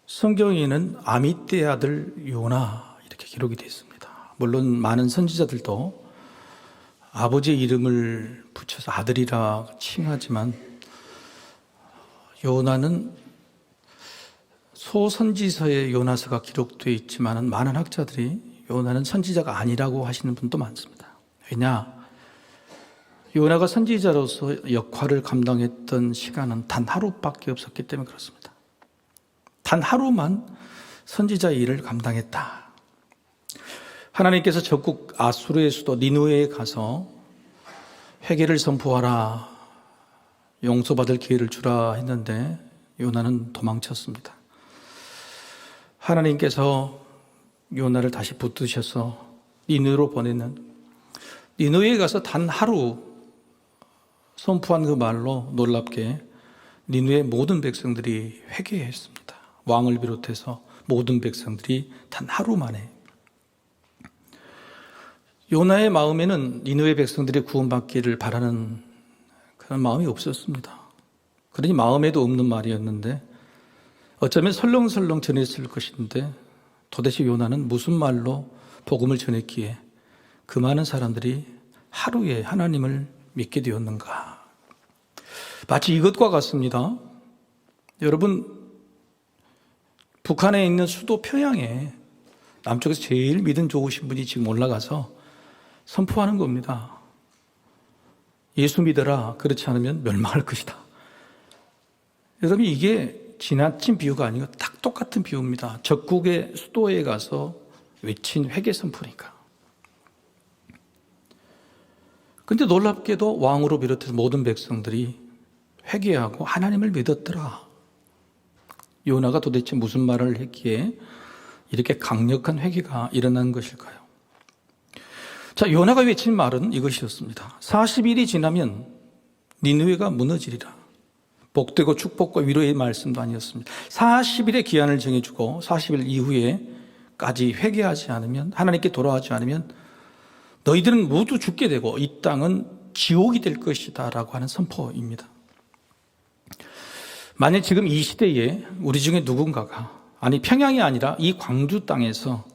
성경에는 아미떼의 아들 요나 이렇게 기록이 되어 있습니다. 물론 많은 선지자들도 아버지의 이름을 붙여서 아들이라 칭하지만 요나는 소선지서에 요나서가 기록되어 있지만 많은 학자들이 요나는 선지자가 아니라고 하시는 분도 많습니다. 왜냐? 요나가 선지자로서 역할을 감당했던 시간은 단 하루밖에 없었기 때문에 그렇습니다. 단 하루만 선지자의 일을 감당했다. 하나님께서 적국 아수르의 수도 니느웨에 가서 회개를 선포하라, 용서받을 기회를 주라 했는데 요나는 도망쳤습니다. 하나님께서 요나를 다시 붙드셔서 니느웨로 보내는, 니느웨에 가서 단 하루 선포한 그 말로 놀랍게 니느웨 모든 백성들이 회개했습니다. 왕을 비롯해서 모든 백성들이 단 하루 만에. 요나의 마음에는 니느웨 백성들이 구원받기를 바라는 그런 마음이 없었습니다. 그러니 마음에도 없는 말이었는데 어쩌면 설렁설렁 전했을 것인데 도대체 요나는 무슨 말로 복음을 전했기에 그 많은 사람들이 하루에 하나님을 믿게 되었는가. 마치 이것과 같습니다. 여러분, 북한에 있는 수도 평양에 남쪽에서 제일 믿음 좋으신 분이 지금 올라가서 선포하는 겁니다. 예수 믿어라. 그렇지 않으면 멸망할 것이다. 여러분, 이게 지나친 비유가 아니고 딱 똑같은 비유입니다. 적국의 수도에 가서 외친 회개 선포니까. 근데 놀랍게도 왕으로 비롯해서 모든 백성들이 회개하고 하나님을 믿었더라. 요나가 도대체 무슨 말을 했기에 이렇게 강력한 회개가 일어난 것일까요? 자, 요나가 외친 말은 이것이었습니다. 40일이 지나면 니느웨가 무너지리라. 복되고 축복과 위로의 말씀도 아니었습니다. 40일의 기한을 정해주고 40일 이후에까지 회개하지 않으면, 하나님께 돌아가지 않으면 너희들은 모두 죽게 되고 이 땅은 지옥이 될 것이다 라고 하는 선포입니다. 만약 지금 이 시대에 우리 중에 누군가가, 아니 평양이 아니라 이 광주 땅에서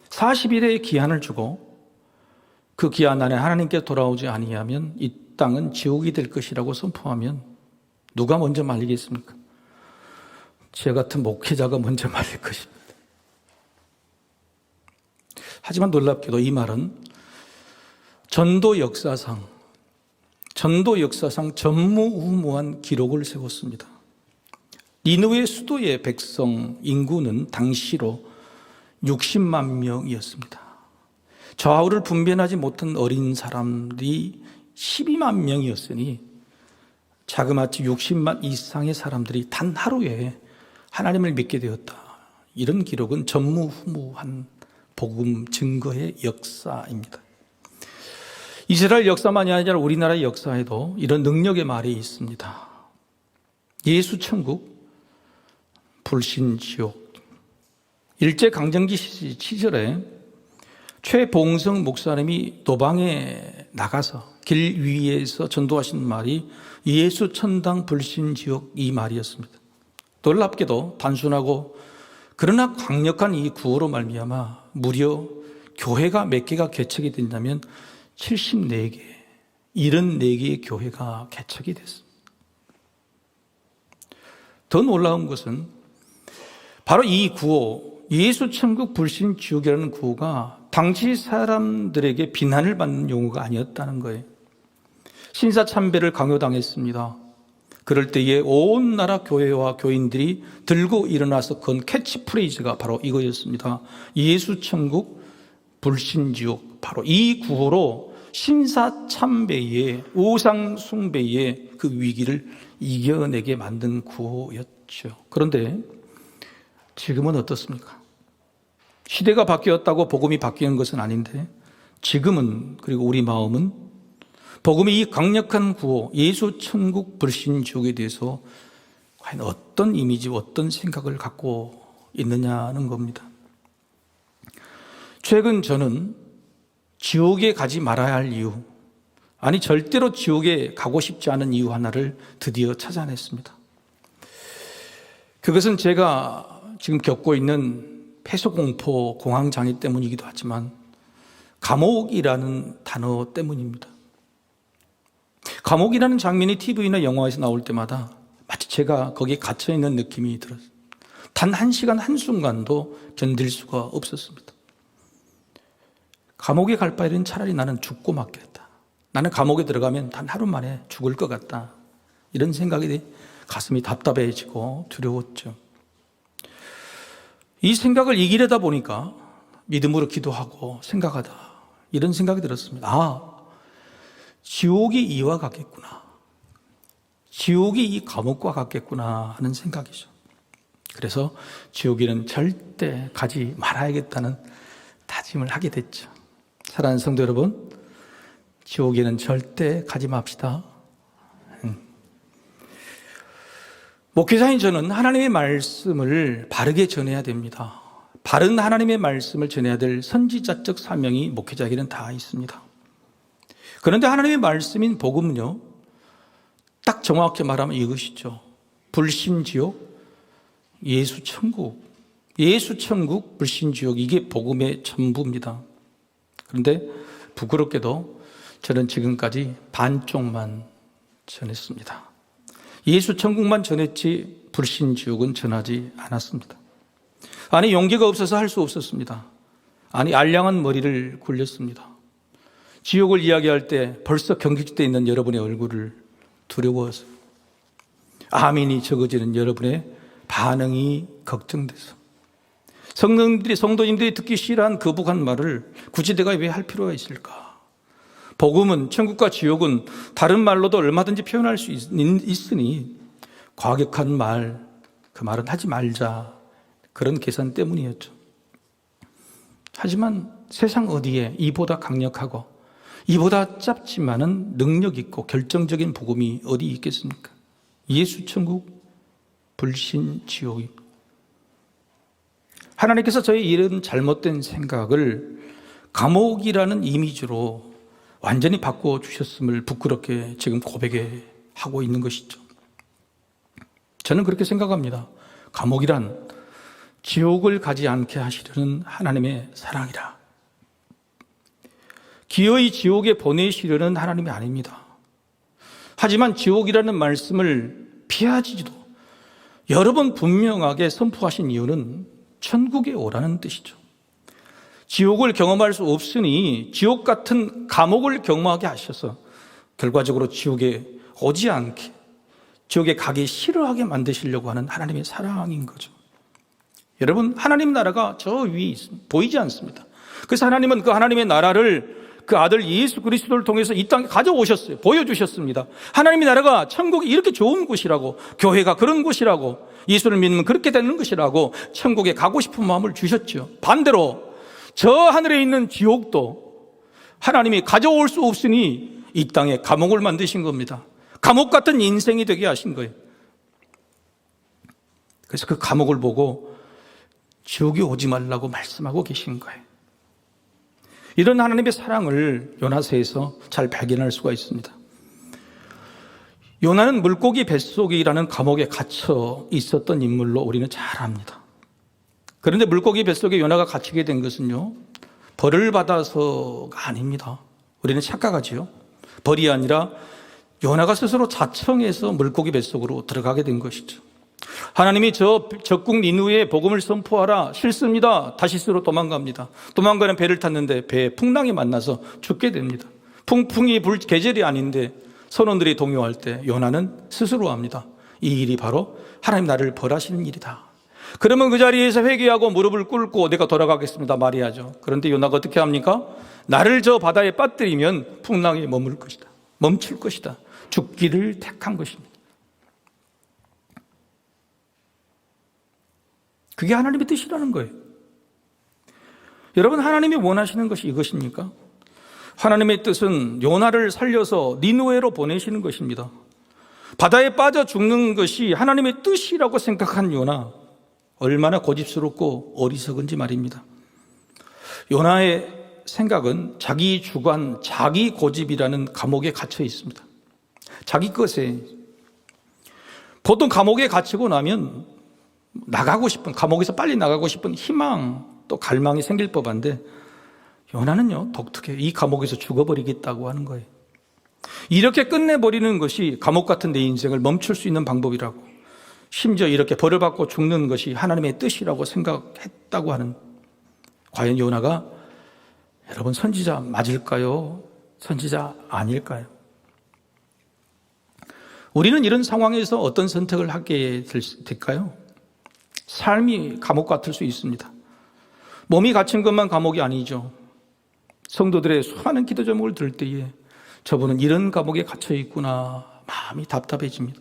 40일의 기한을 주고 그 기한 안에 하나님께 돌아오지 아니하면 이 땅은 지옥이 될 것이라고 선포하면 누가 먼저 말리겠습니까? 제 같은 목회자가 먼저 말릴 것입니다. 하지만 놀랍게도 이 말은 전도 역사상 전무후무한 기록을 세웠습니다. 니느웨 수도의 백성 인구는 당시로 60만 명이었습니다. 좌우를 분별하지 못한 어린 사람들이 12만 명이었으니 자그마치 60만 이상의 사람들이 단 하루에 하나님을 믿게 되었다. 이런 기록은 전무후무한 복음 증거의 역사입니다. 이스라엘 역사만이 아니라 우리나라의 역사에도 이런 능력의 말이 있습니다. 예수 천국, 불신 지옥. 일제강점기 시절에 최봉성 목사님이 노방에 나가서 길 위에서 전도하신 말이 예수 천당 불신 지옥 이 말이었습니다. 놀랍게도 단순하고 그러나 강력한 이 구호로 말미암아 무려 교회가 몇 개가 개척이 됐냐면 74개, 74개의 교회가 개척이 됐습니다. 더 놀라운 것은 바로 이 구호, 예수 천국 불신 지옥이라는 구호가 당시 사람들에게 비난을 받는 용어가 아니었다는 거예요. 신사참배를 강요당했습니다. 그럴 때에 온 나라 교회와 교인들이 들고 일어나서 건 캐치프레이즈가 바로 이거였습니다. 예수 천국 불신 지옥. 바로 이 구호로 신사참배의 우상 숭배의 그 위기를 이겨내게 만든 구호였죠. 그런데 지금은 어떻습니까? 시대가 바뀌었다고 복음이 바뀌는 것은 아닌데 지금은, 그리고 우리 마음은 복음의 이 강력한 구호, 예수 천국 불신 지옥에 대해서 과연 어떤 이미지, 어떤 생각을 갖고 있느냐는 겁니다. 최근 저는 지옥에 가지 말아야 할 이유, 아니 절대로 지옥에 가고 싶지 않은 이유 하나를 드디어 찾아냈습니다. 그것은 제가 지금 겪고 있는 폐소공포 공황장애 때문이기도 하지만 감옥이라는 단어 때문입니다. 감옥이라는 장면이 TV나 영화에서 나올 때마다 마치 제가 거기에 갇혀있는 느낌이 들었어요. 단 한 시간 한순간도 견딜 수가 없었습니다. 감옥에 갈 바에는 차라리 나는 죽고 맞겠다. 나는 감옥에 들어가면 단 하루 만에 죽을 것 같다. 이런 생각이 가슴이 답답해지고 두려웠죠. 이 생각을 이기려다 보니까 믿음으로 기도하고 생각하다 이런 생각이 들었습니다. 지옥이 이와 같겠구나. 지옥이 이 감옥과 같겠구나 하는 생각이죠. 그래서 지옥에는 절대 가지 말아야겠다는 다짐을 하게 됐죠. 사랑하는 성도 여러분, 지옥에는 절대 가지 맙시다. 목회자인 저는 하나님의 말씀을 바르게 전해야 됩니다. 바른 하나님의 말씀을 전해야 될 선지자적 사명이 목회자에게는 다 있습니다. 그런데 하나님의 말씀인 복음은요, 딱 정확히 말하면 이것이죠. 불신지옥, 예수천국, 불신지옥, 이게 복음의 전부입니다. 그런데 부끄럽게도 저는 지금까지 반쪽만 전했습니다. 예수천국만 전했지 불신지옥은 전하지 않았습니다. 아니, 용기가 없어서 할 수 없었습니다. 아니, 알량한 머리를 굴렸습니다. 지옥을 이야기할 때 벌써 경직돼 있는 여러분의 얼굴을 두려워서, 아멘이 적어지는 여러분의 반응이 걱정돼서, 성도님들이 듣기 싫어한 거북한 말을 굳이 내가 왜 할 필요가 있을까? 복음은, 천국과 지옥은 다른 말로도 얼마든지 표현할 수 있으니 과격한 말, 그 말은 하지 말자, 그런 계산 때문이었죠. 하지만 세상 어디에 이보다 강력하고 이보다 짧지만은 능력 있고 결정적인 복음이 어디 있겠습니까? 예수 천국, 불신 지옥입니다. 하나님께서 저의 이런 잘못된 생각을 감옥이라는 이미지로 완전히 바꿔주셨음을 부끄럽게 지금 고백하고 있는 것이죠. 저는 그렇게 생각합니다. 감옥이란 지옥을 가지 않게 하시려는 하나님의 사랑이라. 기어이 지옥에 보내시려는 하나님이 아닙니다. 하지만 지옥이라는 말씀을 피하지도 여러 번 분명하게 선포하신 이유는 천국에 오라는 뜻이죠. 지옥을 경험할 수 없으니 지옥 같은 감옥을 경험하게 하셔서 결과적으로 지옥에 오지 않게, 지옥에 가기 싫어하게 만드시려고 하는 하나님의 사랑인 거죠. 여러분, 하나님 나라가 저 위에 있습니다. 보이지 않습니다. 그래서 하나님은 그 하나님의 나라를 그 아들 예수 그리스도를 통해서 이 땅에 가져오셨어요. 보여주셨습니다. 하나님의 나라가 천국이 이렇게 좋은 곳이라고, 교회가 그런 곳이라고, 예수를 믿으면 그렇게 되는 것이라고 천국에 가고 싶은 마음을 주셨죠. 반대로 저 하늘에 있는 지옥도 하나님이 가져올 수 없으니 이 땅에 감옥을 만드신 겁니다. 감옥 같은 인생이 되게 하신 거예요. 그래서 그 감옥을 보고 지옥에 오지 말라고 말씀하고 계신 거예요. 이런 하나님의 사랑을 요나서에서 잘 발견할 수가 있습니다. 요나는 물고기 뱃속이라는 감옥에 갇혀 있었던 인물로 우리는 잘 압니다. 그런데 물고기 뱃속에 요나가 갇히게 된 것은요, 벌을 받아서가 아닙니다. 우리는 착각하지요. 벌이 아니라 요나가 스스로 자청해서 물고기 뱃속으로 들어가게 된 것이죠. 하나님이 저 적국 니느웨에 복음을 선포하라, 싫습니다. 다시스로 도망갑니다. 도망가는 배를 탔는데 배에 풍랑이 만나서 죽게 됩니다. 풍풍이 불 계절이 아닌데 선원들이 동요할 때 요나는 스스로 합니다. 이 일이 바로 하나님 나를 벌하시는 일이다. 그러면 그 자리에서 회개하고 무릎을 꿇고 내가 돌아가겠습니다 말해야죠. 그런데 요나가 어떻게 합니까? 나를 저 바다에 빠뜨리면 풍랑이 머물 것이다, 멈출 것이다, 죽기를 택한 것입니다. 그게 하나님의 뜻이라는 거예요. 여러분, 하나님이 원하시는 것이 이것입니까? 하나님의 뜻은 요나를 살려서 니느웨로 보내시는 것입니다. 바다에 빠져 죽는 것이 하나님의 뜻이라고 생각한 요나, 얼마나 고집스럽고 어리석은지 말입니다. 요나의 생각은 자기 주관, 자기 고집이라는 감옥에 갇혀 있습니다. 자기 것에. 보통 감옥에 갇히고 나면 나가고 싶은, 감옥에서 빨리 나가고 싶은 희망 또 갈망이 생길 법한데 요나는요 독특해. 이 감옥에서 죽어버리겠다고 하는 거예요. 이렇게 끝내버리는 것이 감옥 같은 내 인생을 멈출 수 있는 방법이라고, 심지어 이렇게 벌을 받고 죽는 것이 하나님의 뜻이라고 생각했다고 하는, 과연 요나가 여러분 선지자 맞을까요? 선지자 아닐까요? 우리는 이런 상황에서 어떤 선택을 하게 될까요? 삶이 감옥 같을 수 있습니다. 몸이 갇힌 것만 감옥이 아니죠. 성도들의 수많은 기도 제목을 들을 때에 저분은 이런 감옥에 갇혀 있구나, 마음이 답답해집니다.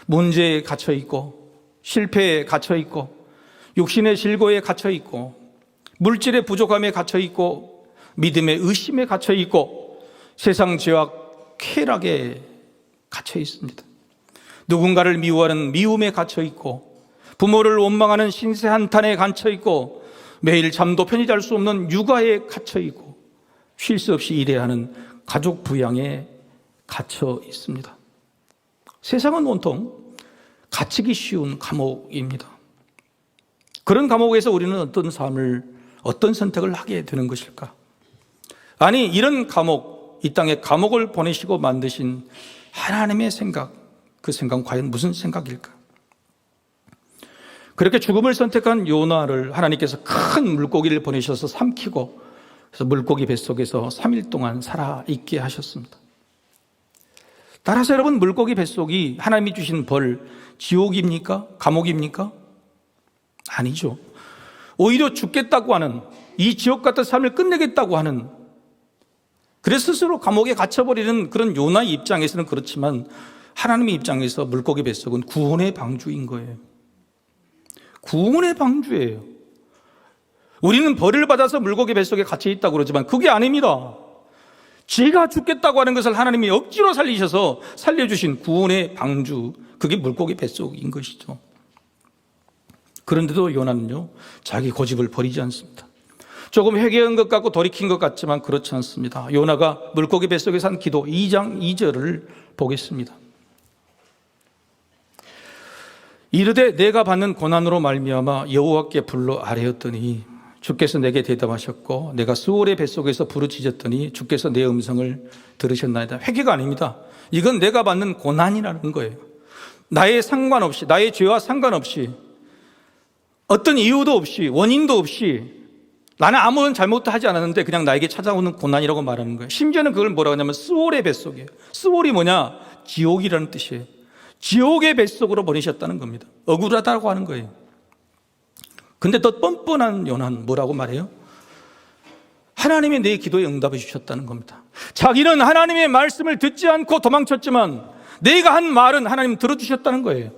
문제에 갇혀 있고, 실패에 갇혀 있고, 육신의 질고에 갇혀 있고, 물질의 부족함에 갇혀 있고, 믿음의 의심에 갇혀 있고, 세상 죄와 쾌락에 갇혀 있습니다. 누군가를 미워하는 미움에 갇혀 있고, 부모를 원망하는 신세 한탄에 갇혀 있고, 매일 잠도 편히 잘 수 없는 육아에 갇혀 있고, 쉴 수 없이 일해야 하는 가족 부양에 갇혀 있습니다. 세상은 온통 갇히기 쉬운 감옥입니다. 그런 감옥에서 우리는 어떤 선택을 하게 되는 것일까? 아니, 이런 감옥, 이 땅에 감옥을 보내시고 만드신 하나님의 생각, 그 생각은 과연 무슨 생각일까? 그렇게 죽음을 선택한 요나를 하나님께서 큰 물고기를 보내셔서 삼키고, 그래서 물고기 뱃속에서 3일 동안 살아있게 하셨습니다. 따라서 여러분, 물고기 뱃속이 하나님이 주신 벌, 지옥입니까? 감옥입니까? 아니죠. 오히려 죽겠다고 하는, 이 지옥 같은 삶을 끝내겠다고 하는, 그래서 스스로 감옥에 갇혀버리는 그런 요나의 입장에서는 그렇지만 하나님의 입장에서 물고기 뱃속은 구원의 방주인 거예요. 구원의 방주예요. 우리는 벌을 받아서 물고기 뱃속에 갇혀 있다고 그러지만 그게 아닙니다. 지가 죽겠다고 하는 것을 하나님이 억지로 살리셔서 살려주신 구원의 방주, 그게 물고기 뱃속인 것이죠. 그런데도 요나는요, 자기 고집을 버리지 않습니다. 조금 회개한 것 같고 돌이킨 것 같지만 그렇지 않습니다. 요나가 물고기 뱃속에서 한 기도 2장 2절을 보겠습니다. 이르되 내가 받는 고난으로 말미암아 여호와께 불러 아뢰었더니 주께서 내게 대답하셨고 내가 수월의 뱃속에서 부르짖었더니 주께서 내 음성을 들으셨나이다. 회개가 아닙니다. 이건 내가 받는 고난이라는 거예요. 나의 상관없이, 나의 죄와 상관없이, 어떤 이유도 없이, 원인도 없이 나는 아무런 잘못도 하지 않았는데 그냥 나에게 찾아오는 고난이라고 말하는 거예요. 심지어는 그걸 뭐라고 하냐면 스월의 뱃속이에요. 스월이 뭐냐? 지옥이라는 뜻이에요. 지옥의 뱃속으로 보내셨다는 겁니다. 억울하다고 하는 거예요. 근데 더 뻔뻔한 요나는 뭐라고 말해요? 하나님이 내 기도에 응답해 주셨다는 겁니다. 자기는 하나님의 말씀을 듣지 않고 도망쳤지만 내가 한 말은 하나님 들어주셨다는 거예요.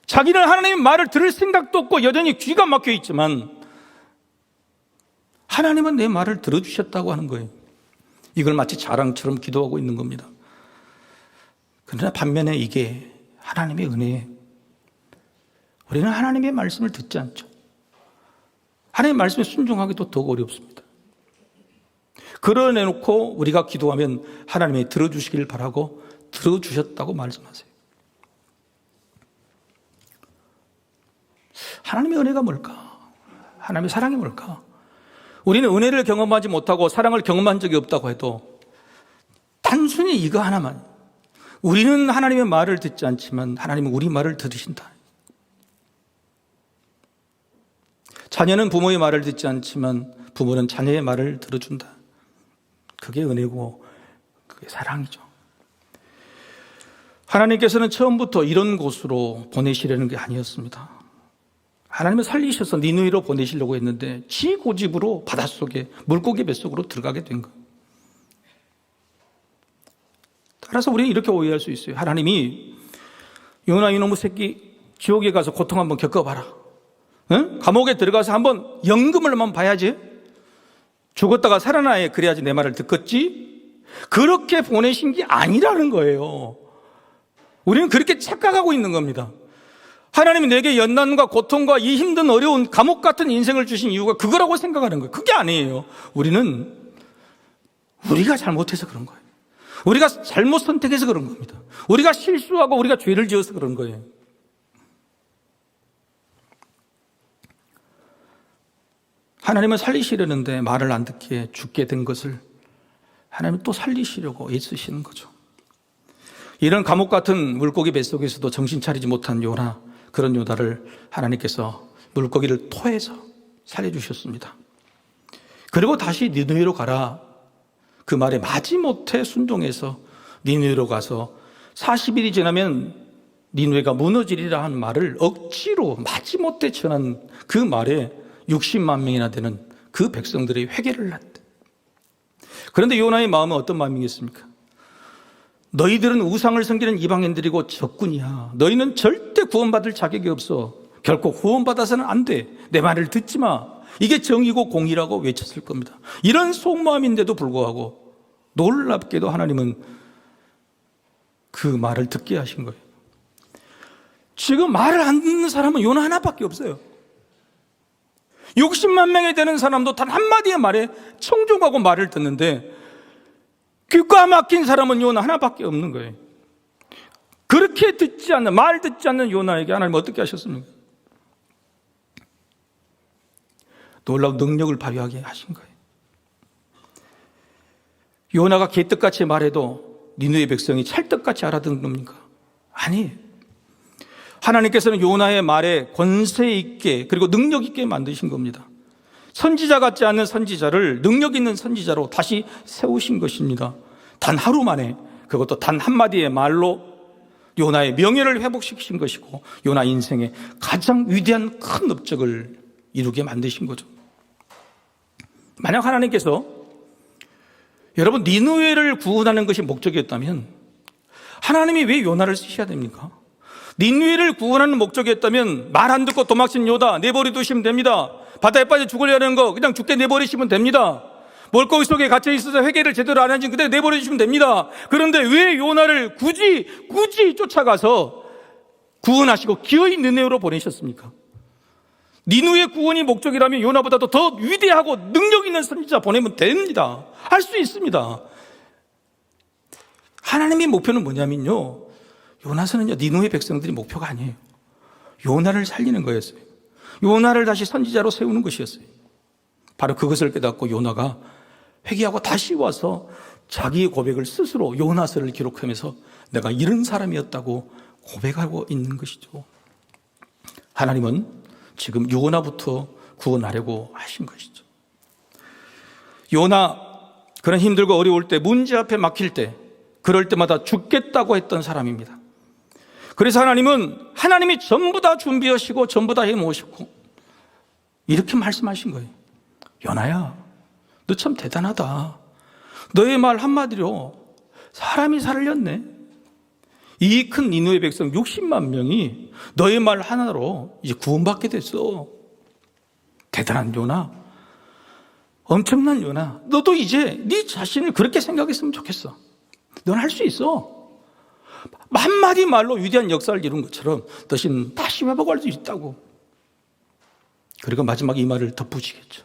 자기는 하나님의 말을 들을 생각도 없고 여전히 귀가 막혀 있지만 하나님은 내 말을 들어주셨다고 하는 거예요. 이걸 마치 자랑처럼 기도하고 있는 겁니다. 그러나 반면에 이게 하나님의 은혜예요. 우리는 하나님의 말씀을 듣지 않죠. 하나님의 말씀에 순종하기도 더 어렵습니다. 그러내놓고 우리가 기도하면 하나님이 들어주시길 바라고 들어주셨다고 말씀하세요. 하나님의 은혜가 뭘까? 하나님의 사랑이 뭘까? 우리는 은혜를 경험하지 못하고 사랑을 경험한 적이 없다고 해도 단순히 이거 하나만, 우리는 하나님의 말을 듣지 않지만 하나님은 우리 말을 들으신다. 자녀는 부모의 말을 듣지 않지만 부모는 자녀의 말을 들어준다. 그게 은혜고 그게 사랑이죠. 하나님께서는 처음부터 이런 곳으로 보내시려는 게 아니었습니다. 하나님은 살리셔서 니느웨로 보내시려고 했는데 지 고집으로 바닷속에 물고기 뱃속으로 들어가게 된 거예요. 따라서 우리는 이렇게 오해할 수 있어요. 하나님이 요나 이놈의 새끼 지옥에 가서 고통 한번 겪어봐라. 응? 감옥에 들어가서 한번 연금을 한번 봐야지. 죽었다가 살아나야 그래야지 내 말을 듣겠지. 그렇게 보내신 게 아니라는 거예요. 우리는 그렇게 착각하고 있는 겁니다. 하나님이 내게 연난과 고통과 이 힘든 어려운 감옥 같은 인생을 주신 이유가 그거라고 생각하는 거예요. 그게 아니에요. 우리가 잘못해서 그런 거예요. 우리가 잘못 선택해서 그런 겁니다. 우리가 실수하고 우리가 죄를 지어서 그런 거예요. 하나님은 살리시려는데 말을 안 듣기에 죽게 된 것을 하나님은 또 살리시려고 애쓰시는 거죠. 이런 감옥 같은 물고기 뱃속에서도 정신 차리지 못한 요나, 그런 요나를 하나님께서 물고기를 토해서 살려주셨습니다. 그리고 다시 니느웨로 가라. 그 말에 마지못해 순종해서 니느웨로 가서 40일이 지나면 니느웨가 무너지리라 한 말을 억지로 마지못해 전한 그 말에 60만 명이나 되는 그 백성들이 회개를 했대. 그런데 요나의 마음은 어떤 마음이겠습니까? 너희들은 우상을 섬기는 이방인들이고 적군이야. 너희는 절대 구원받을 자격이 없어. 결코 구원받아서는 안 돼. 내 말을 듣지 마. 이게 정의고 공의라고 외쳤을 겁니다. 이런 속마음인데도 불구하고 놀랍게도 하나님은 그 말을 듣게 하신 거예요. 지금 말을 안 듣는 사람은 요나 하나밖에 없어요. 60만 명이 되는 사람도 단 한마디의 말에 청종하고 말을 듣는데 귓가 막힌 사람은 요나 하나밖에 없는 거예요. 그렇게 듣지 않는, 말 듣지 않는 요나에게 하나님 어떻게 하셨습니까? 놀라운 능력을 발휘하게 하신 거예요. 요나가 개떡같이 말해도 니느웨 백성이 찰떡같이 알아듣는 겁니까? 아니, 하나님께서는 요나의 말에 권세 있게 그리고 능력 있게 만드신 겁니다. 선지자 같지 않은 선지자를 능력 있는 선지자로 다시 세우신 것입니다. 단 하루 만에, 그것도 단 한마디의 말로 요나의 명예를 회복시키신 것이고 요나 인생의 가장 위대한 큰 업적을 이루게 만드신 거죠. 만약 하나님께서 여러분 니느웨를 구원하는 것이 목적이었다면 하나님이 왜 요나를 쓰셔야 됩니까? 니느웨를 구원하는 목적이었다면 말 안 듣고 도망친 요나 내버려 두시면 됩니다. 바다에 빠져 죽으려는 거 그냥 죽게 내버리시면 됩니다. 물고기 속에 갇혀 있어서 회개를 제대로 안 하신 그대로 내버려 주시면 됩니다. 그런데 왜 요나를 굳이 쫓아가서 구원하시고 기어이 니느웨로 보내셨습니까? 니느웨 구원이 목적이라면 요나보다도 더 위대하고 능력 있는 선지자 보내면 됩니다. 할 수 있습니다. 하나님의 목표는 뭐냐면요, 요나서는요 니느웨 백성들이 목표가 아니에요. 요나를 살리는 거였어요. 요나를 다시 선지자로 세우는 것이었어요. 바로 그것을 깨닫고 요나가 회개하고 다시 와서 자기의 고백을 스스로 요나서를 기록하면서 내가 이런 사람이었다고 고백하고 있는 것이죠. 하나님은 지금 요나부터 구원하려고 하신 것이죠. 요나, 그런 힘들고 어려울 때, 문제 앞에 막힐 때, 그럴 때마다 죽겠다고 했던 사람입니다. 그래서 하나님이 전부 다 준비하시고 전부 다 해놓으셨고 이렇게 말씀하신 거예요. 요나야, 너 참 대단하다. 너의 말 한마디로 사람이 살렸네. 이 큰 니느웨 백성 60만 명이 너의 말 하나로 이제 구원받게 됐어. 대단한 요나, 엄청난 요나. 너도 이제 네 자신을 그렇게 생각했으면 좋겠어. 넌 할 수 있어. 한마디 말로 위대한 역사를 이룬 것처럼 너는 다시 회복할 수 있다고. 그리고 마지막에 이 말을 덧붙이겠죠.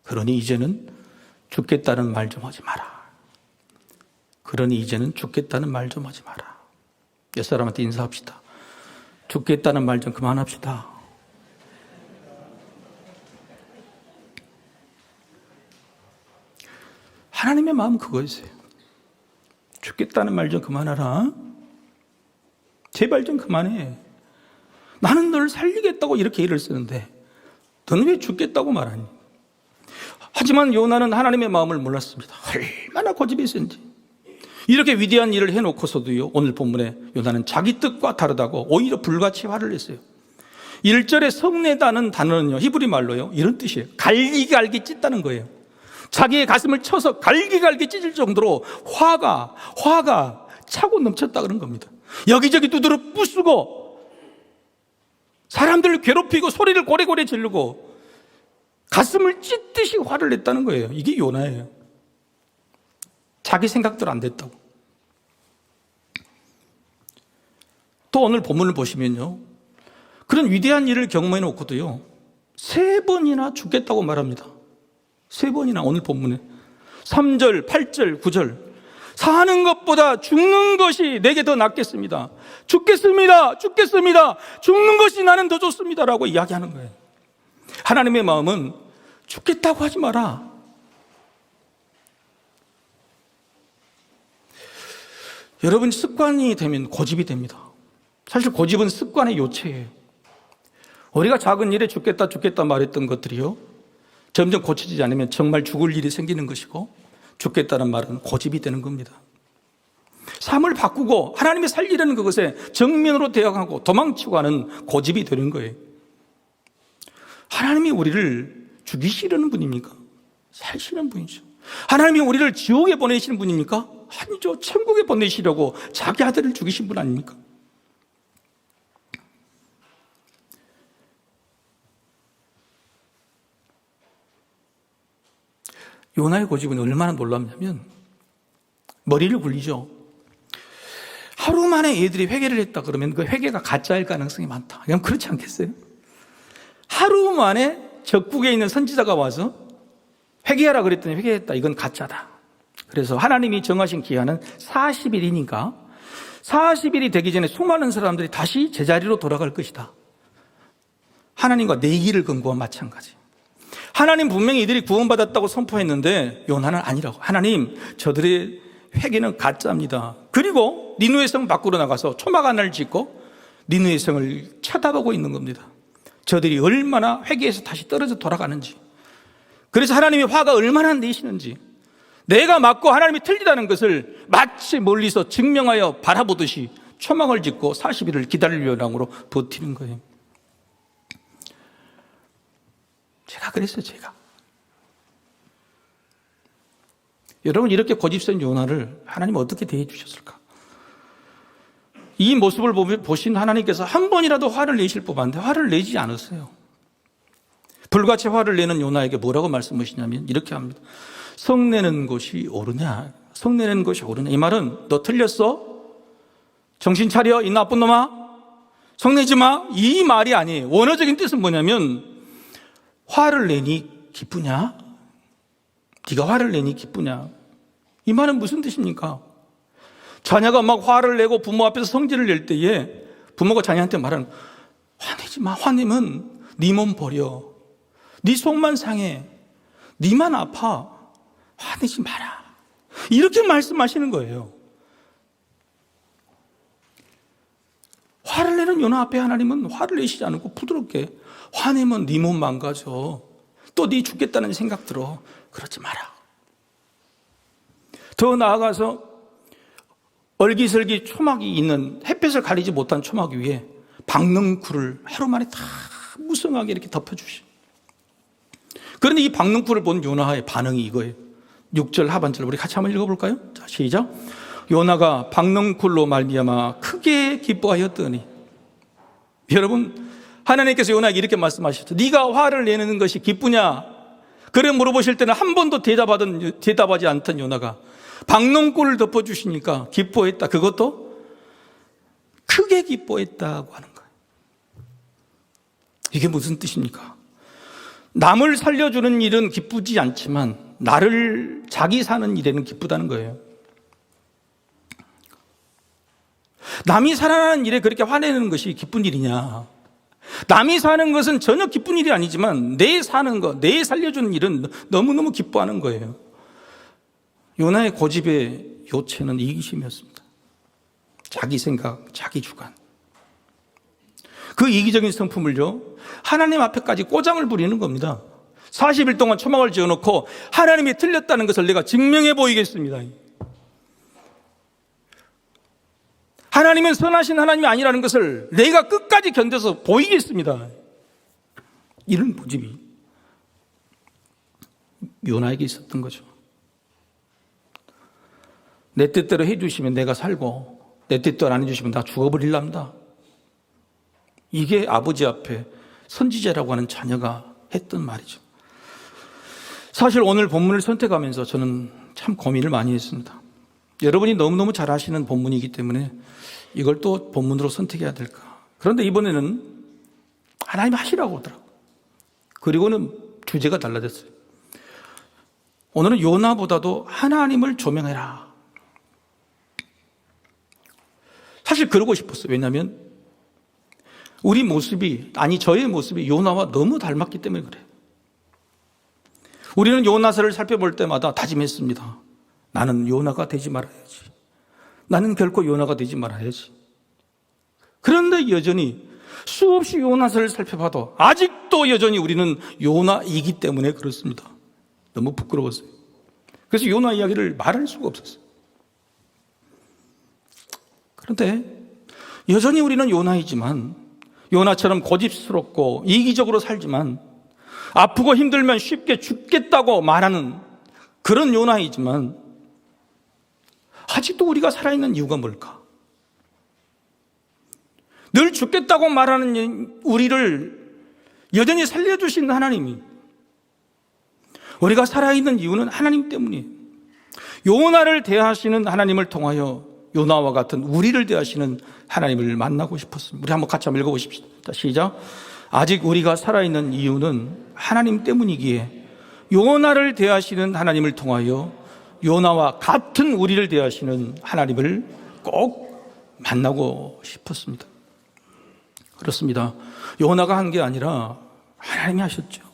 그러니 이제는 죽겠다는 말 좀 하지 마라. 그러니 이제는 죽겠다는 말 좀 하지 마라. 옛사람한테 인사합시다. 죽겠다는 말 좀 그만합시다. 하나님의 마음은 그거였어요. 죽겠다는 말 좀 그만하라. 제발 좀 그만해. 나는 너를 살리겠다고 이렇게 일을 쓰는데 너는 왜 죽겠다고 말하니? 하지만 요나는 하나님의 마음을 몰랐습니다. 얼마나 고집이 센지. 이렇게 위대한 일을 해놓고서도요, 오늘 본문에 요나는 자기 뜻과 다르다고 오히려 불같이 화를 냈어요. 1절에 성내다는 단어는요, 히브리 말로요, 이런 뜻이에요. 갈기갈기 찢다는 거예요. 자기의 가슴을 쳐서 갈기갈기 찢을 정도로 화가 차고 넘쳤다 그런 겁니다. 여기저기 두드러 부수고 사람들을 괴롭히고 소리를 고래고래 지르고 가슴을 찢듯이 화를 냈다는 거예요. 이게 요나예요. 자기 생각대로 안 됐다고. 또 오늘 본문을 보시면요, 그런 위대한 일을 경험해 놓고도요 3번이나 죽겠다고 말합니다. 3번이나 오늘 본문에 3절, 8절, 9절. 사는 것보다 죽는 것이 내게 더 낫겠습니다. 죽겠습니다. 죽는 것이 나는 더 좋습니다. 라고 이야기하는 거예요. 하나님의 마음은 죽겠다고 하지 마라. 여러분, 습관이 되면 고집이 됩니다. 사실 고집은 습관의 요체예요. 우리가 작은 일에 죽겠다 말했던 것들이요, 점점 고쳐지지 않으면 정말 죽을 일이 생기는 것이고, 죽겠다는 말은 고집이 되는 겁니다. 삶을 바꾸고 하나님이 살리려는 그것에 정면으로 대항하고 도망치고 하는 고집이 되는 거예요. 하나님이 우리를 죽이시려는 분입니까? 살시는 분이죠. 하나님이 우리를 지옥에 보내시는 분입니까? 아니죠. 천국에 보내시려고 자기 아들을 죽이신 분 아닙니까? 요나의 고집은 얼마나 놀랍냐면 머리를 굴리죠. 하루 만에 애들이 회개를 했다 그러면 그 회개가 가짜일 가능성이 많다. 그럼 그렇지 않겠어요? 하루 만에 적국에 있는 선지자가 와서 회개하라 그랬더니 회개했다. 이건 가짜다. 그래서 하나님이 정하신 기한은 40일이니까 40일이 되기 전에 수많은 사람들이 다시 제자리로 돌아갈 것이다. 하나님과 내기를 건 거와 마찬가지. 하나님 분명히 이들이 구원받았다고 선포했는데 요나는 아니라고. 하나님, 저들의 회개는 가짜입니다. 그리고 니누의 성 밖으로 나가서 초막 하나를 짓고 니누의 성을 쳐다보고 있는 겁니다. 저들이 얼마나 회개해서 다시 떨어져 돌아가는지, 그래서 하나님의 화가 얼마나 내시는지, 내가 맞고 하나님이 틀리다는 것을 마치 멀리서 증명하여 바라보듯이 초막을 짓고 40일을 기다릴 요량으로 버티는 거예요. 제가 그랬어요. 제가. 여러분, 이렇게 고집센 요나를 하나님 어떻게 대해 주셨을까? 이 모습을 보신 하나님께서 한 번이라도 화를 내실 법한데 화를 내지 않았어요. 불같이 화를 내는 요나에게 뭐라고 말씀하시냐면 이렇게 합니다. 성내는 것이 옳으냐? 성내는 것이 옳으냐? 이 말은 너 틀렸어? 정신 차려, 이 나쁜 놈아? 성내지 마? 이 말이 아니에요. 원어적인 뜻은 뭐냐면 화를 내니 기쁘냐? 네가 화를 내니 기쁘냐? 이 말은 무슨 뜻입니까? 자녀가 막 화를 내고 부모 앞에서 성질을 낼 때에 부모가 자녀한테 말하는, 화내지 마. 화내면 네 몸 버려. 네 속만 상해. 네만 아파. 화내지 마라. 이렇게 말씀하시는 거예요. 화를 내는 요나 앞에 하나님은 화를 내시지 않고 부드럽게, 화내면 네 몸 망가져. 또 네 죽겠다는 생각 들어. 그러지 마라. 더 나아가서 얼기설기 초막이 있는, 햇볕을 가리지 못한 초막 위에 박능쿨을 하루 만에 다 무성하게 이렇게 덮어주시. 그런데 이 박능쿨을 본 요나의 반응이 이거예요. 6절 하반절 우리 같이 한번 읽어볼까요? 자, 시작. 요나가 박능쿨로 말미암아 크게 기뻐하였더니. 여러분, 하나님께서 요나에게 이렇게 말씀하셨죠. 네가 화를 내는 것이 기쁘냐? 그래 물어보실 때는 한 번도 대답하지 않던 요나가 박농골을 덮어주시니까 기뻐했다. 그것도 크게 기뻐했다고 하는 거예요. 이게 무슨 뜻입니까? 남을 살려주는 일은 기쁘지 않지만 나를 자기 사는 일에는 기쁘다는 거예요. 남이 살아나는 일에 그렇게 화내는 것이 기쁜 일이냐? 남이 사는 것은 전혀 기쁜 일이 아니지만 내 사는 것, 내 살려주는 일은 너무너무 기뻐하는 거예요. 요나의 고집의 요체는 이기심이었습니다. 자기 생각, 자기 주관. 그 이기적인 성품을요, 하나님 앞에까지 꼬장을 부리는 겁니다. 40일 동안 초막을 지어놓고 하나님이 틀렸다는 것을 내가 증명해 보이겠습니다. 하나님은 선하신 하나님이 아니라는 것을 내가 끝까지 견뎌서 보이겠습니다. 이런 고집이 요나에게 있었던 거죠. 내 뜻대로 해주시면 내가 살고 내 뜻대로 안 해주시면 나 죽어버릴랍니다. 이게 아버지 앞에 선지자라고 하는 자녀가 했던 말이죠. 사실 오늘 본문을 선택하면서 저는 참 고민을 많이 했습니다. 여러분이 너무너무 잘 아시는 본문이기 때문에 이걸 또 본문으로 선택해야 될까. 그런데 이번에는 하나님 하시라고 하더라고요. 그리고는 주제가 달라졌어요. 오늘은 요나보다도 하나님을 조명해라. 사실 그러고 싶었어요. 왜냐하면 우리 모습이, 아니 저의 모습이 요나와 너무 닮았기 때문에 그래요. 우리는 요나서를 살펴볼 때마다 다짐했습니다. 나는 요나가 되지 말아야지. 나는 결코 요나가 되지 말아야지. 그런데 여전히 수없이 요나서를 살펴봐도 아직도 여전히 우리는 요나이기 때문에 그렇습니다. 너무 부끄러웠어요. 그래서 요나 이야기를 말할 수가 없었어요. 그런데 여전히 우리는 요나이지만, 요나처럼 고집스럽고 이기적으로 살지만, 아프고 힘들면 쉽게 죽겠다고 말하는 그런 요나이지만, 아직도 우리가 살아있는 이유가 뭘까? 늘 죽겠다고 말하는 우리를 여전히 살려주신 하나님이, 우리가 살아있는 이유는 하나님 때문이에요. 요나를 대하시는 하나님을 통하여 요나와 같은 우리를 대하시는 하나님을 만나고 싶었습니다. 우리 한번 같이 한번 읽어보십시오. 자, 시작. 아직 우리가 살아있는 이유는 하나님 때문이기에 요나를 대하시는 하나님을 통하여 요나와 같은 우리를 대하시는 하나님을 꼭 만나고 싶었습니다. 그렇습니다. 요나가 한 게 아니라 하나님이 하셨죠.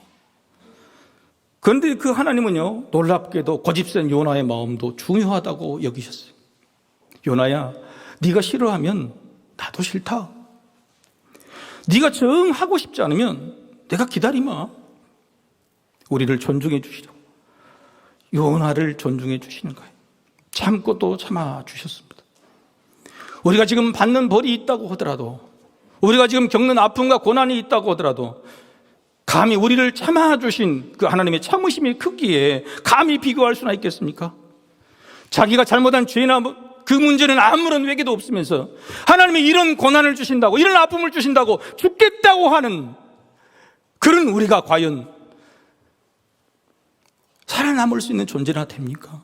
그런데 그 하나님은요, 놀랍게도 고집센 요나의 마음도 중요하다고 여기셨어요. 요나야, 네가 싫어하면 나도 싫다. 네가 정 하고 싶지 않으면 내가 기다리마. 우리를 존중해 주시죠. 요나를 존중해 주시는 거예요. 참고 또 참아 주셨습니다. 우리가 지금 받는 벌이 있다고 하더라도, 우리가 지금 겪는 아픔과 고난이 있다고 하더라도, 감히 우리를 참아주신 그 하나님의 참으심의 크기에 감히 비교할 수나 있겠습니까? 자기가 잘못한 죄나 그 문제는 아무런 외개도 없으면서 하나님이 이런 고난을 주신다고, 이런 아픔을 주신다고, 죽겠다고 하는 그런 우리가 과연 살아남을 수 있는 존재나 됩니까?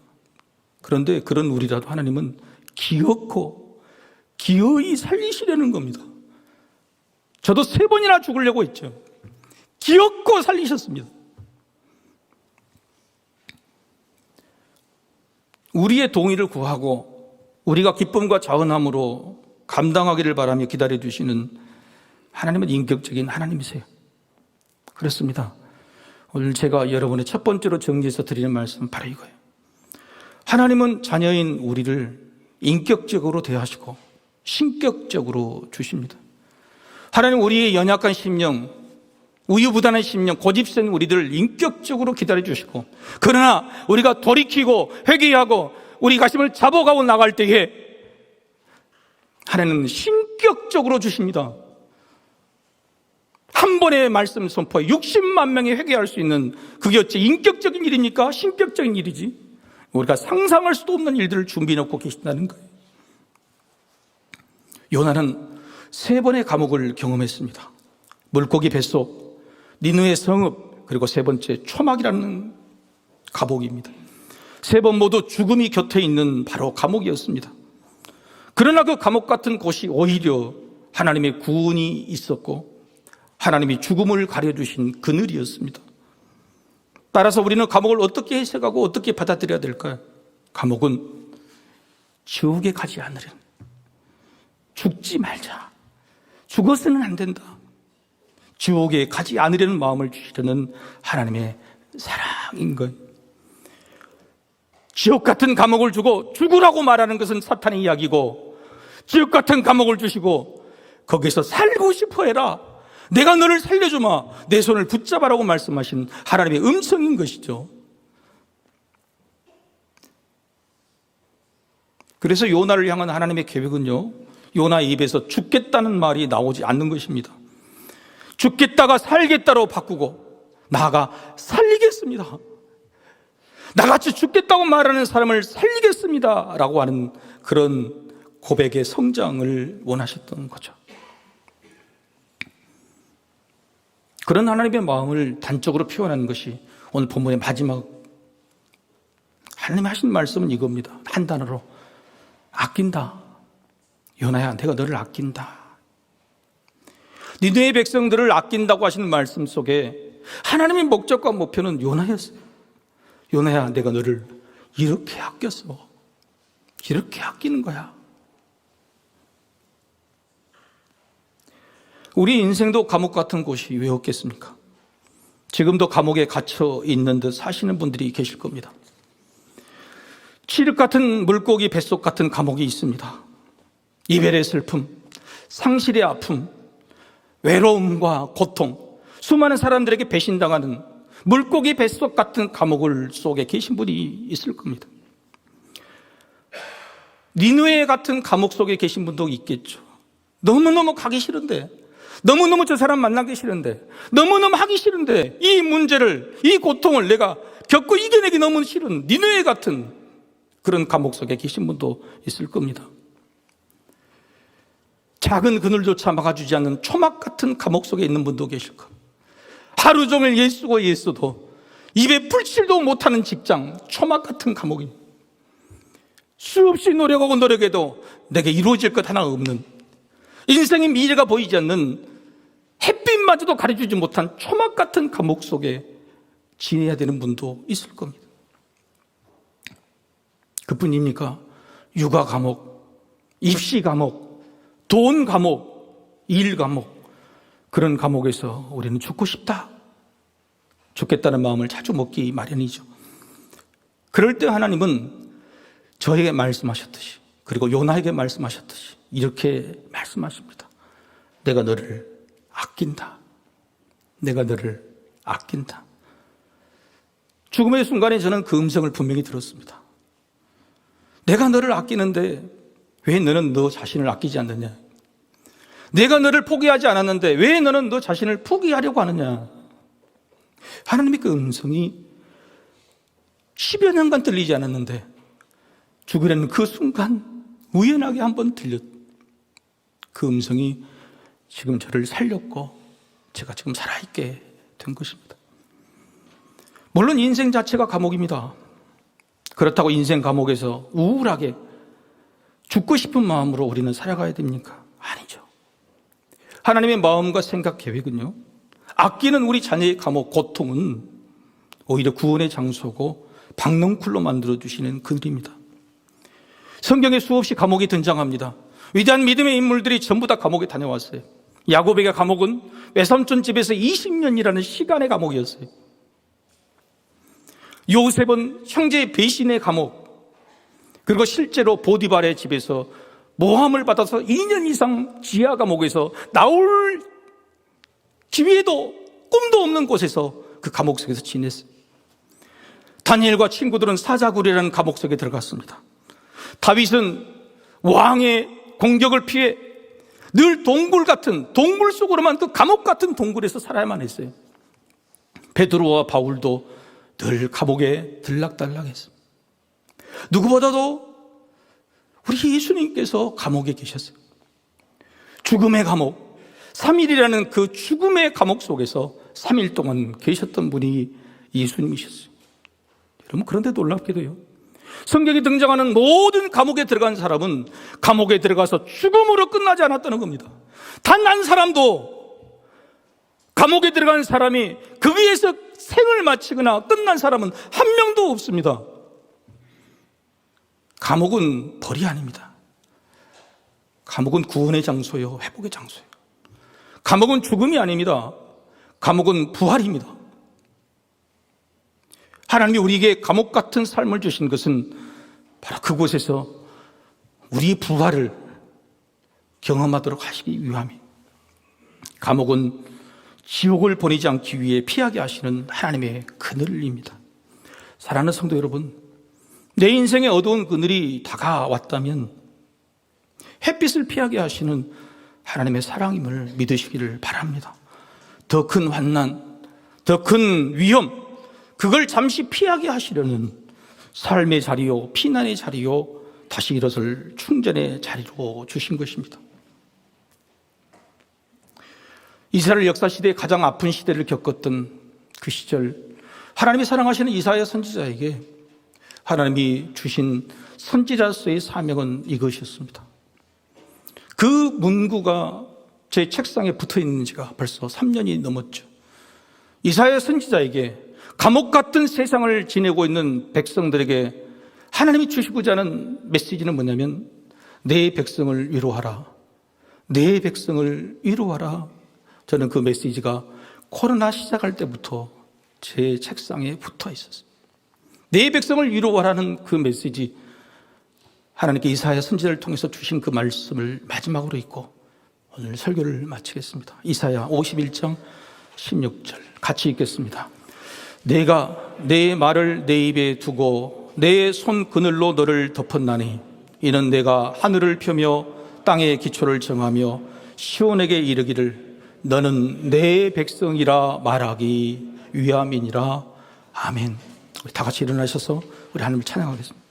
그런데 그런 우리라도 하나님은 기어코 기어이 살리시려는 겁니다. 저도 3번이나 죽으려고 했죠. 기어코 살리셨습니다. 우리의 동의를 구하고 우리가 기쁨과 자원함으로 감당하기를 바라며 기다려주시는 하나님은 인격적인 하나님이세요. 그렇습니다. 오늘 제가 여러분의 첫 번째로 정리해서 드리는 말씀은 바로 이거예요. 하나님은 자녀인 우리를 인격적으로 대하시고 신격적으로 주십니다. 하나님 우리의 연약한 심령, 우유부단한 심령, 고집센 우리들을 인격적으로 기다려주시고, 그러나 우리가 돌이키고 회개하고 우리 가슴을 잡아가고 나갈 때에 하나님은 신격적으로 주십니다. 한 번의 말씀 선포에 60만 명이 회개할 수 있는, 그게 어째 인격적인 일입니까? 신격적인 일이지. 우리가 상상할 수도 없는 일들을 준비해 놓고 계신다는 거예요. 요나는 3번의 감옥을 경험했습니다. 물고기 뱃속, 니느웨 성읍, 그리고 3번째 초막이라는 감옥입니다. 3번 모두 죽음이 곁에 있는 바로 감옥이었습니다. 그러나 그 감옥 같은 곳이 오히려 하나님의 구원이 있었고 하나님이 죽음을 가려주신 그늘이었습니다. 따라서 우리는 감옥을 어떻게 해석하고 어떻게 받아들여야 될까요? 감옥은 지옥에 가지 않으려는, 죽지 말자, 죽어서는 안 된다, 지옥에 가지 않으려는 마음을 주시려는 하나님의 사랑인 거예요. 지옥 같은 감옥을 주고 죽으라고 말하는 것은 사탄의 이야기고, 지옥 같은 감옥을 주시고 거기서 살고 싶어 해라, 내가 너를 살려주마, 내 손을 붙잡아라고 말씀하신 하나님의 음성인 것이죠. 그래서 요나를 향한 하나님의 계획은요, 요나의 입에서 죽겠다는 말이 나오지 않는 것입니다. 죽겠다가 살겠다로 바꾸고 나아가 살리겠습니다, 나같이 죽겠다고 말하는 사람을 살리겠습니다 라고 하는 그런 고백의 성장을 원하셨던 거죠. 그런 하나님의 마음을 단적으로 표현하는 것이 오늘 본문의 마지막, 하나님이 하신 말씀은 이겁니다. 한 단어로, 아낀다. 요나야, 내가 너를 아낀다. 니느웨 백성들을 아낀다고 하시는 말씀 속에 하나님의 목적과 목표는 요나였어요. 요나야, 내가 너를 이렇게 아꼈어. 이렇게 아끼는 거야. 우리 인생도 감옥 같은 곳이 왜 없겠습니까? 지금도 감옥에 갇혀 있는 듯 사시는 분들이 계실 겁니다. 칠흑 같은 물고기 뱃속 같은 감옥이 있습니다. 이별의 슬픔, 상실의 아픔, 외로움과 고통, 수많은 사람들에게 배신당하는 물고기 뱃속 같은 감옥을 속에 계신 분이 있을 겁니다. 니느웨 같은 감옥 속에 계신 분도 있겠죠. 너무너무 가기 싫은데, 너무너무 저 사람 만나기 싫은데, 너무너무 하기 싫은데, 이 문제를, 이 고통을 내가 겪고 이겨내기 너무 싫은 니느웨 같은 그런 감옥 속에 계신 분도 있을 겁니다. 작은 그늘조차 막아주지 않는 초막 같은 감옥 속에 있는 분도 계실 겁니다. 하루 종일 예수고 예수도 입에 풀칠도 못하는 직장, 초막 같은 감옥입니다. 수없이 노력하고 노력해도 내게 이루어질 것 하나 없는, 인생의 미래가 보이지 않는, 햇빛마저도 가려주지 못한 초막 같은 감옥 속에 지내야 되는 분도 있을 겁니다. 그뿐입니까? 육아 감옥, 입시 감옥, 돈 감옥, 일 감옥, 그런 감옥에서 우리는 죽고 싶다, 죽겠다는 마음을 자주 먹기 마련이죠. 그럴 때 하나님은 저에게 말씀하셨듯이, 그리고 요나에게 말씀하셨듯이 이렇게 말씀하십니다. 내가 너를 아낀다. 내가 너를 아낀다. 죽음의 순간에 저는 그 음성을 분명히 들었습니다. 내가 너를 아끼는데 왜 너는 너 자신을 아끼지 않느냐? 내가 너를 포기하지 않았는데 왜 너는 너 자신을 포기하려고 하느냐? 하나님의 그 음성이 10여 년간 들리지 않았는데 죽으려는 그 순간 우연하게 한번 들렸. 그 음성이 지금 저를 살렸고 제가 지금 살아있게 된 것입니다. 물론 인생 자체가 감옥입니다. 그렇다고 인생 감옥에서 우울하게 죽고 싶은 마음으로 우리는 살아가야 됩니까? 아니죠. 하나님의 마음과 생각 계획은요, 아끼는 우리 자녀의 감옥, 고통은 오히려 구원의 장소고 박넝쿨로 만들어주시는 그들입니다. 성경에 수없이 감옥이 등장합니다. 위대한 믿음의 인물들이 전부 다 감옥에 다녀왔어요. 야곱에게 감옥은 외삼촌 집에서 20년이라는 시간의 감옥이었어요. 요셉은 형제의 배신의 감옥, 그리고 실제로 보디발의 집에서 모함을 받아서 2년 이상 지하 감옥에서 나올 기회도 꿈도 없는 곳에서 그 감옥 속에서 지냈어요. 다니엘과 친구들은 사자굴이라는 감옥 속에 들어갔습니다. 다윗은 왕의 공격을 피해 늘 동굴 같은, 동굴 속으로만, 그 감옥 같은 동굴에서 살아야만 했어요. 베드로와 바울도 늘 감옥에 들락달락했습니다. 누구보다도 우리 예수님께서 감옥에 계셨어요. 죽음의 감옥, 3일이라는 그 죽음의 감옥 속에서 3일 동안 계셨던 분이 예수님이셨어요. 여러분, 그런데 놀랍게도요, 성경에 등장하는 모든 감옥에 들어간 사람은 감옥에 들어가서 죽음으로 끝나지 않았다는 겁니다. 단 한 사람도, 감옥에 들어간 사람이 그 위에서 생을 마치거나 끝난 사람은 한 명도 없습니다. 감옥은 벌이 아닙니다. 감옥은 구원의 장소요, 회복의 장소예요. 감옥은 죽음이 아닙니다. 감옥은 부활입니다. 하나님이 우리에게 감옥 같은 삶을 주신 것은 바로 그곳에서 우리 부활을 경험하도록 하시기 위함이에요. 감옥은 지옥을 보내지 않기 위해 피하게 하시는 하나님의 그늘입니다. 사랑하는 성도 여러분, 내 인생에 어두운 그늘이 다가왔다면 햇빛을 피하게 하시는 하나님의 사랑임을 믿으시기를 바랍니다. 더 큰 환난, 더 큰 위험, 그걸 잠시 피하게 하시려는 삶의 자리요, 피난의 자리요, 다시 일어설 충전의 자리로 주신 것입니다. 이스라엘 역사시대에 가장 아픈 시대를 겪었던 그 시절, 하나님이 사랑하시는 이사야 선지자에게 하나님이 주신 선지자로서의 사명은 이것이었습니다. 그 문구가 제 책상에 붙어 있는 지가 벌써 3년이 넘었죠. 이사야 선지자에게 감옥 같은 세상을 지내고 있는 백성들에게 하나님이 주시고자 하는 메시지는 뭐냐면, 내 백성을 위로하라. 내 백성을 위로하라. 저는 그 메시지가 코로나 시작할 때부터 제 책상에 붙어 있었어요. 내 백성을 위로하라는 그 메시지, 하나님께 이사야 선지자를 통해서 주신 그 말씀을 마지막으로 읽고 오늘 설교를 마치겠습니다. 이사야 51장 16절 같이 읽겠습니다. 내가 내 말을 내 입에 두고 내 손 그늘로 너를 덮었나니 이는 내가 하늘을 펴며 땅의 기초를 정하며 시온에게 이르기를 너는 내 백성이라 말하기 위함이니라. 아멘. 우리 다 같이 일어나셔서 우리 하나님을 찬양하겠습니다.